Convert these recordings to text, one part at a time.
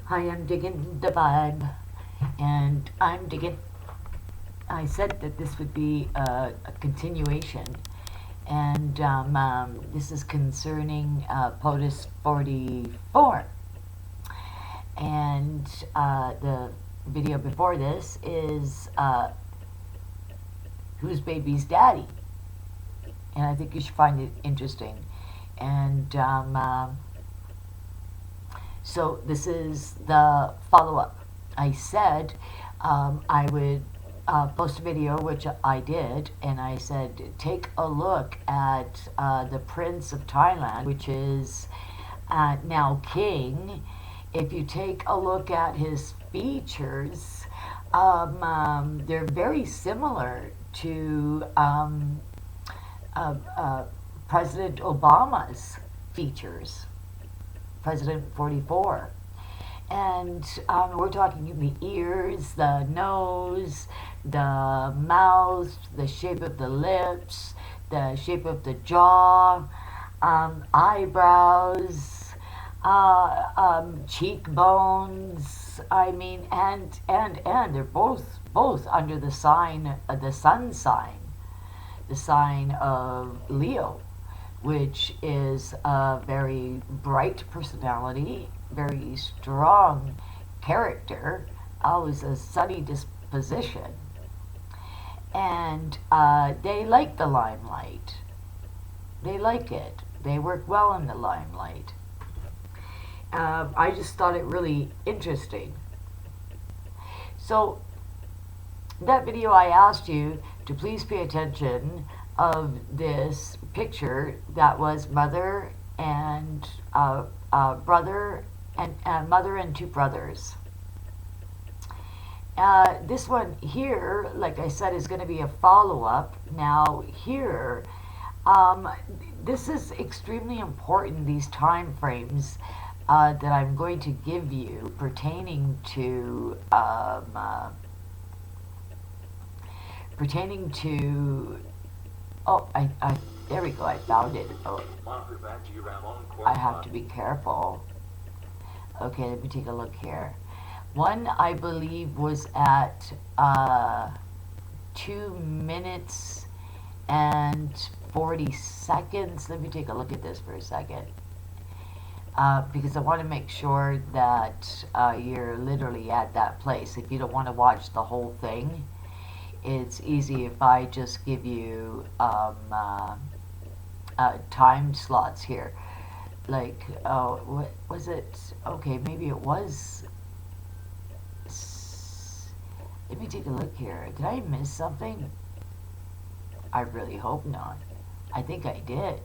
Hi, I'm digging the vibe, and I'm digging. I said that this would be a continuation, and this is concerning POTUS 44. And the video before this is Whose Baby's Daddy? And I think you should find it interesting. And so this is the follow-up. I said I would post a video, which I did, and I said take a look at the Prince of Thailand, which is now king. If you take a look at his features, they're very similar to President Obama's features. President 44. And we're talking the ears, the nose, the mouth, the shape of the lips, the shape of the jaw, eyebrows, cheekbones. I mean, and they're both under the sign, the sun sign, the sign of Leo, which is a very bright personality, very strong character, always a sunny disposition. And they like the limelight. They like it. They work well in the limelight. I just thought it really interesting. So, that video I asked you to please pay attention of this picture that was mother and brother and mother and two brothers. This one here, like I said, is going to be a follow-up. Now here, this is extremely important, these time frames that I'm going to give you pertaining to oh, there we go, I found it. Oh, I have to be careful. Okay, let me take a look here. One, I believe, was at 2 minutes and 40 seconds. Let me take a look at this for a second. Because I want to make sure that you're literally at that place. If you don't want to watch the whole thing, it's easy if I just give you time slots here. Like, oh, what was it? Okay, maybe it was. Let me take a look here. Did I miss something? I really hope not. I think I did.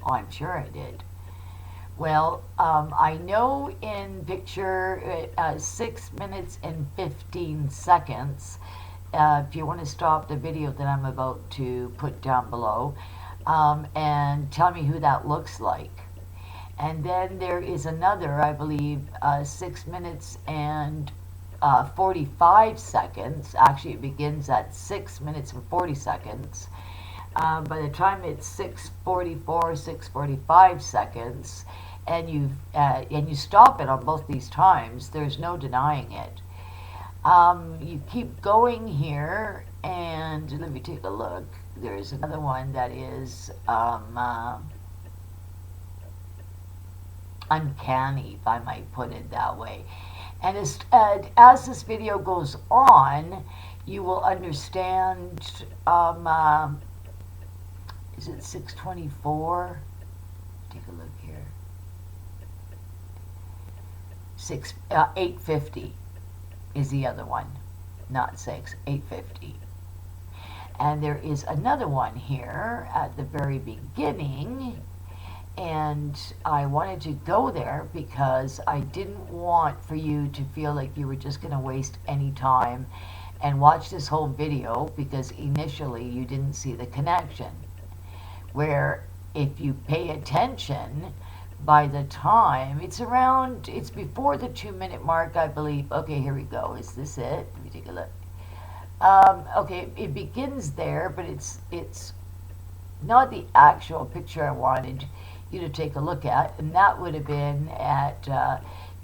Oh, I'm sure I did. Well, I know in picture 6 minutes and 15 seconds, if you want to stop the video that I'm about to put down below, and tell me who that looks like. And then there is another, I believe, 6 minutes and 45 seconds. Actually, it begins at 6 minutes and 40 seconds. By the time it's 6:44, 6:45 seconds, and you stop it on both these times, there's no denying it. You keep going here, and let me take a look. There's another one that is uncanny, if I might put it that way. And as this video goes on, you will understand. Is it 6:24? Take a look here. 8:50 is the other one, not 6. 8:50. And there is another one here at the very beginning, and I wanted to go there because I didn't want for you to feel like you were just going to waste any time and watch this whole video, because initially you didn't see the connection. Where if you pay attention, by the time it's before the 2 minute mark, I believe. Okay, here we go. Is this it? Let me take a look. Okay, it begins there, but it's not the actual picture I wanted you to take a look at, and that would have been at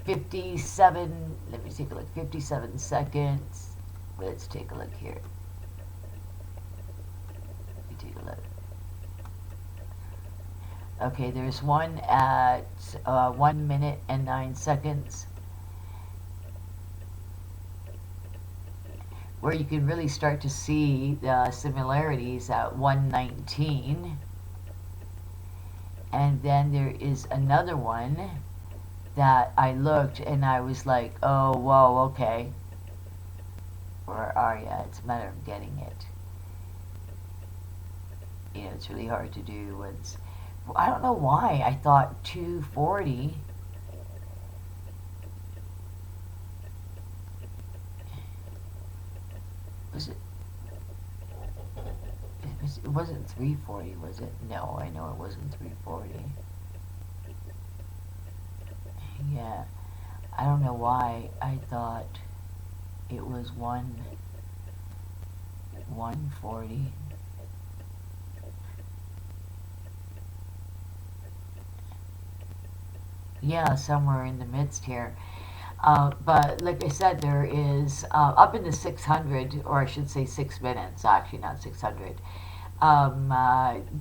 57, let me take a look, 57 seconds. Let's take a look here. Let me take a look. Okay, there's one at 1 minute and 9 seconds where you can really start to see the similarities at 1:19. And then there is another one that I looked and I was like, oh, whoa, okay. Where are you? It's a matter of getting it. You know, it's really hard to do. I don't know why I thought 240. Was it? It wasn't 340, was it? No, I know it wasn't 340. Yeah, I don't know why I thought it was 140. Yeah, somewhere in the midst here. But like I said, there is up in the 600, or I should say 6 minutes, actually, not 600.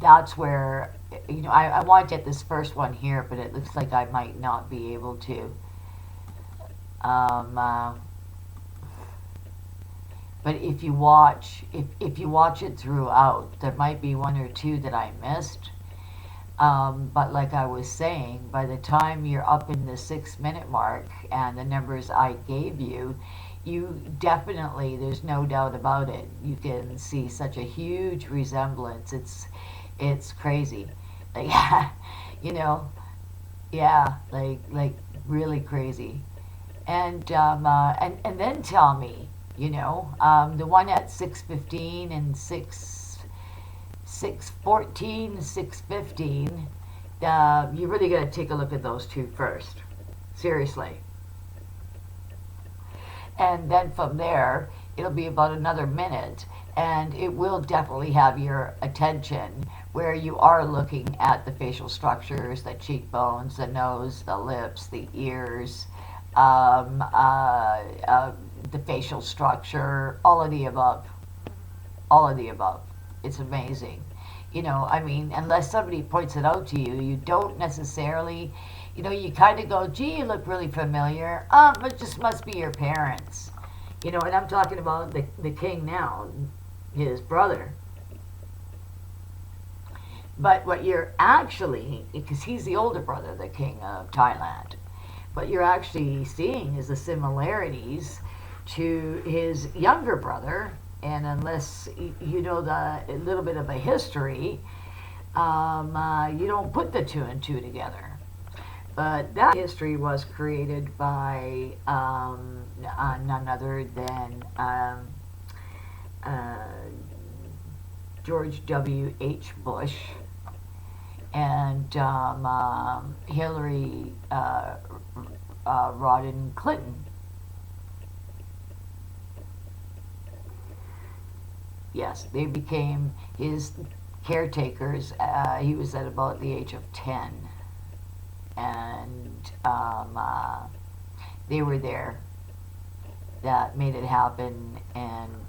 That's where, you know, I want to get this first one here, but it looks like I might not be able to. But if you watch, if you watch it throughout, there might be one or two that I missed. But like I was saying, by the time you're up in the 6 minute mark and the numbers I gave you, you definitely, there's no doubt about it, you can see such a huge resemblance. It's crazy. Like, you know, yeah, like really crazy. And then tell me, you know, the one at 6:15 and 6:14, 6:15. You really got to take a look at those two first, seriously. And then from there, it'll be about another minute, and it will definitely have your attention where you are looking at the facial structures, the cheekbones, the nose, the lips, the ears, um, uh, uh, the facial structure, all of the above. All of the above. It's amazing. You know, I mean, unless somebody points it out to you, you don't necessarily, you know, you kind of go, gee, you look really familiar. It just must be your parents. You know, and I'm talking about the king now, his brother. But what you're actually, because he's the older brother, the king of Thailand, what you're actually seeing is the similarities to his younger brother. And unless you know the a little bit of a history, you don't put the two and two together. But that history was created by none other than uh, George W.H. Bush and Hillary Rodham Clinton. Yes, they became his caretakers. He was at about the age of 10. And they were there that made it happen, and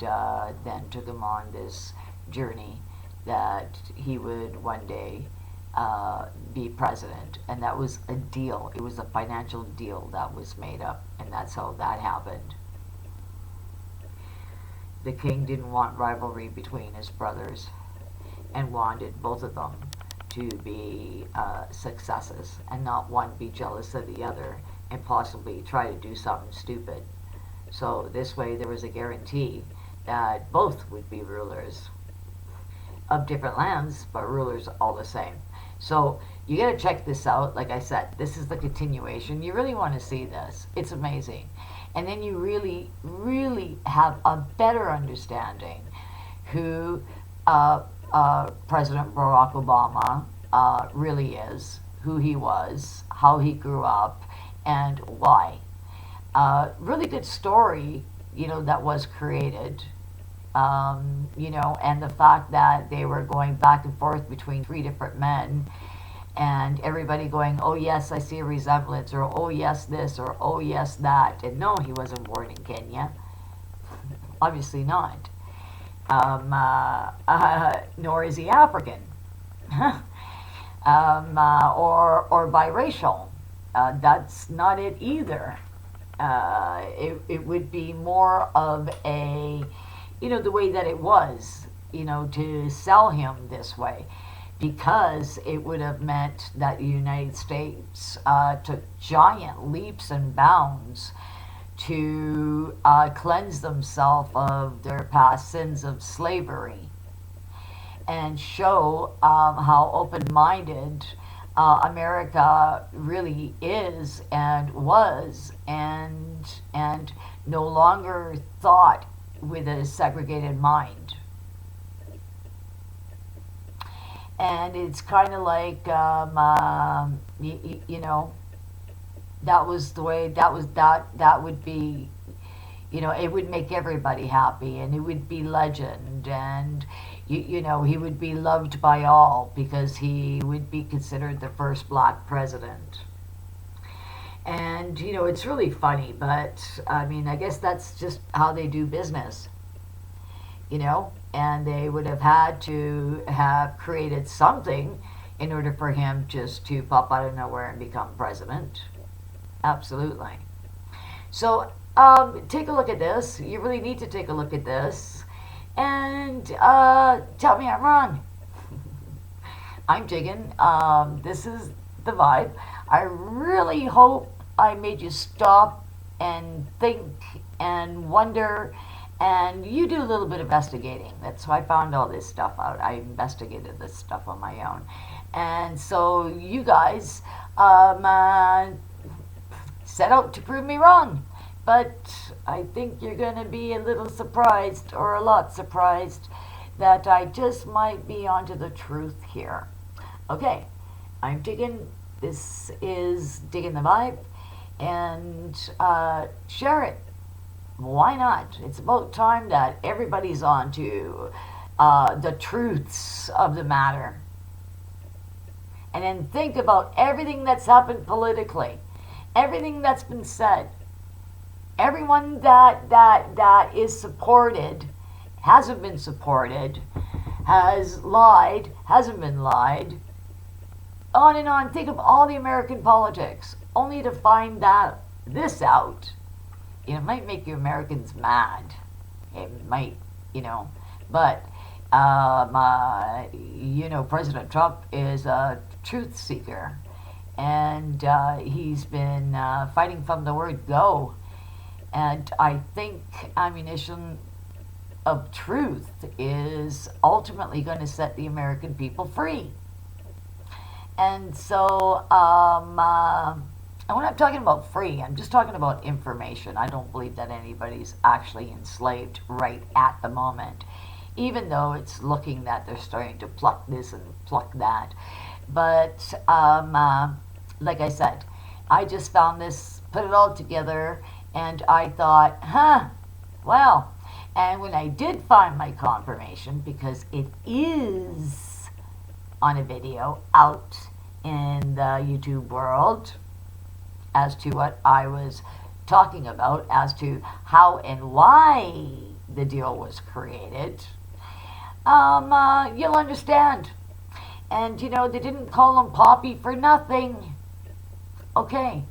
then took him on this journey that he would one day be president. And that was a deal. It was a financial deal that was made up, and that's how that happened. The king didn't want rivalry between his brothers and wanted both of them to be successes, and not one be jealous of the other and possibly try to do something stupid. So this way there was a guarantee that both would be rulers of different lands, but rulers all the same. So you got to check this out. Like I said, this is the continuation. You really want to see this. It's amazing. And then you really, really have a better understanding who President Barack Obama really is, who he was, how he grew up, and why. Really good story, you know, that was created. You know, and the fact that they were going back and forth between three different men, and everybody going, oh yes, I see a resemblance, or oh yes this, or oh yes that. And no, he wasn't born in Kenya. Obviously not. Nor is he African. Or biracial. That's not it either. It would be more of a, the way that it was, to sell him this way, because it would have meant that the United States took giant leaps and bounds to cleanse themselves of their past sins of slavery and show how open-minded America really is and was, and no longer thought with a segregated mind. And it's kind of like that was the way that would be, it would make everybody happy, and it would be legend, and he would be loved by all because he would be considered the first black president. And it's really funny, but I mean, I guess that's just how they do business, and they would have had to have created something in order for him just to pop out of nowhere and become president. Absolutely. So take a look at this. You really need to take a look at this and tell me I'm wrong. I'm digging. This is the vibe. I really hope I made you stop and think and wonder, and you do a little bit of investigating. That's how I found all this stuff out. I investigated this stuff on my own. And so you guys set out to prove me wrong. But I think you're going to be a little surprised, or a lot surprised, that I just might be onto the truth here. Okay, I'm digging. This is Digging the Vibe. And share it. Why not? It's about time that everybody's on to the truths of the matter. And then think about everything that's happened politically, everything that's been said. Everyone that is supported, hasn't been supported, has lied, hasn't been lied. On and on. Think of all the American politics, only to find this out. It might make you Americans mad. It might, But, President Trump is a truth seeker. And he's been fighting from the word go. And I think ammunition of truth is ultimately going to set the American people free. And so, and when I'm talking about free, I'm just talking about information. I don't believe that anybody's actually enslaved right at the moment, even though it's looking that they're starting to pluck this and pluck that. But, like I said, I just found this, put it all together, and I thought, well. And when I did find my confirmation, because it is on a video out in the YouTube world, as to what I was talking about, as to how and why the deal was created, you'll understand. And, they didn't call him Poppy for nothing. Okay.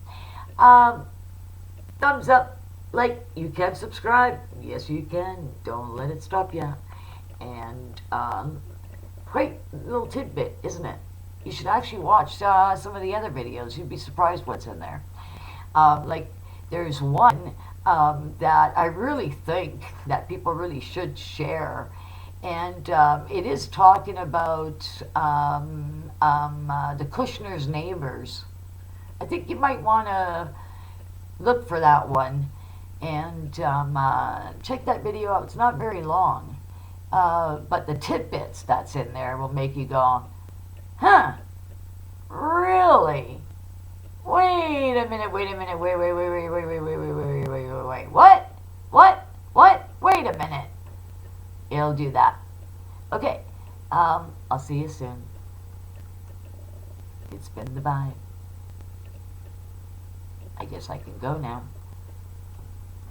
Thumbs up. Like, you can subscribe. Yes, you can. Don't let it stop you. And, great little tidbit, isn't it? You should actually watch some of the other videos. You'd be surprised what's in there. Like, there's one that I really think that people really should share. And it is talking about the Kushner's neighbors. I think you might want to look for that one and check that video out. It's not very long. But the tidbits that's in there will make you go, huh, really? Wait a minute, wait, what? Wait a minute. It'll do that. Okay, I'll see you soon. It's been the vibe. I guess I can go now.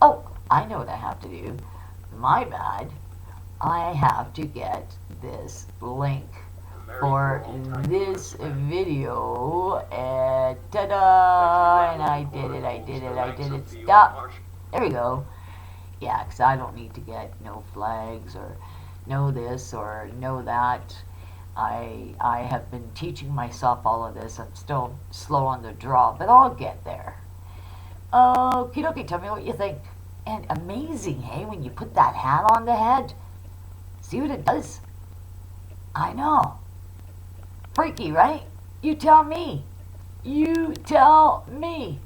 Oh, I know what I have to do. My bad. I have to get this link for this video, and ta-da! And I did it. Stop. There we go. Yeah, because I don't need to get no flags or no this or no that. I have been teaching myself all of this. I'm still slow on the draw, but I'll get there. Okie dokie, tell me what you think. And amazing, hey, when you put that hat on the head. See what it does? I know. Freaky, right? You tell me. You tell me.